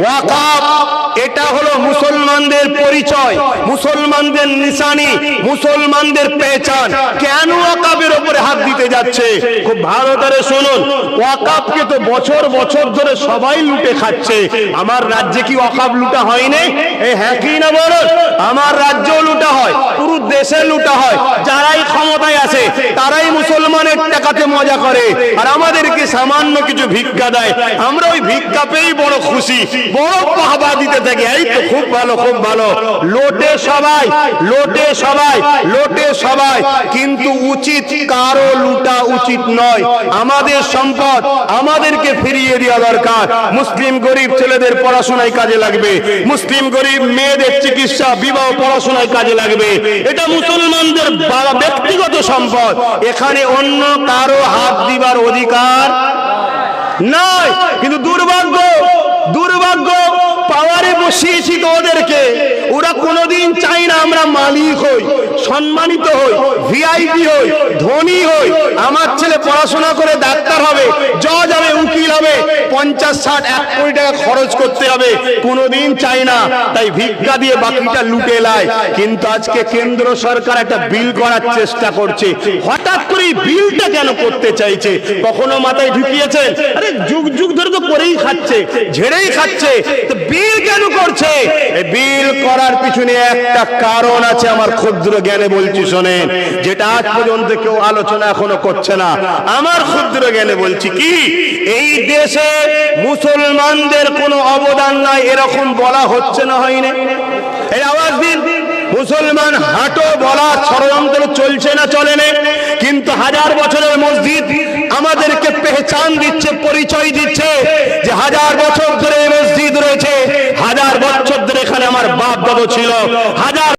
ওয়াকাফ এটা হলো মুসলমানদের পরিচয়, মুসলমানদের নিশানি, মুসলমানদের পেহচান। কেন ওয়াকাফের উপরে হাত দিতে যাচ্ছে? খুব ভালো করে শুনুন। ওয়াকাফকে তো বছর বছর ধরে সবাই লুটে খাচ্ছে। আমার রাজ্যে কি ওয়াকাফ লুটা হয়নি? হ্যাঁ কি না বলুন? আমার রাজ্যেও লুটা হয়, পুরো দেশে লুটা হয়। যারাই ক্ষমতায় আছে তারাই মুসলমানের টাকাতে মজা করে, আর আমাদেরকে সামান্য কিছু ভিক্ষা দেয়। আমরা ওই ভিক্ষা পেয়েই বড় খুশি, বড় বাহবা দিতে থাকি। এই তো খুব ভালো, খুব ভালো। লোটে সবাই, লোটে সবাই, লোটে সবাই, কিন্তু উচিত কারো লুটা উচিত নয়। আমাদের সম্পদ আমাদেরকে ফিরিয়ে দেওয়া দরকার। মুসলিম গরিব ছেলেদের পড়াশোনায় কাজে লাগবে, মুসলিম গরিব মেয়েদের চিকিৎসা বিবাহ পড়াশোনায় কাজে লাগবে। এটা মুসলমানদের ব্যক্তিগত সম্পদ, এখানে অন্য কারো হাত দিবার অধিকার নাই। কিন্তু দুর্ভাগ্য, দুর্ভাগ্য, পাওয়ারে বসিয়েছি তো ওদেরকে, ওরা কোনোদিন চাই না আমরা মালিক হই, সম্মানিত হই, ভিআইপি হই, ধনী হই। আমার ছেলে পড়াশোনা করে ডাক্তার হবে, জজ হবে, উকিল হবে, 50, 60, 1 কোটি টাকা খরচ করতে হবে, কোনোদিন চাই না। তাই ভিক্ষা দিয়ে বাকিটা লুটে লায়। কিন্তু আজকে কেন্দ্র সরকার একটা বিল করার চেষ্টা করছে। হঠাৎ করে বিলটা কেন করতে চাইছে? কখনো মাথায় ঢুকিয়েছেন? আরে যুগ যুগ ধরে তো করেই খাচ্ছে, ঝেড়েই খাচ্ছে, তো বিল কেন করছে? এই বিল করার পিছনে একটা কারণ আছে, আমার ক্ষুদ্র জ্ঞানে বলছি শোনেন, যেটা আজ পর্যন্ত কেউ আলোচনা এখনো করছে না। আমার ক্ষুদ্র জ্ঞানে বলছি কি, এই দেশে মুসলমানদের কোনো অবদান নাই এরকম বলা হচ্ছে না, হয়নি? এই আওয়াজ দিন, মুসলমান হাঁটো বলা ষড়যন্ত্র চলছে না চলে না? কিন্তু 1000 বছরের মসজিদ আমাদেরকে পেহচান দিচ্ছে, পরিচয় দিচ্ছে যে 1000 বছর ধরে মসজিদ রয়েছে, 1000 বছর ধরে এখানে আমার বাপ দাদা ছিল, 1000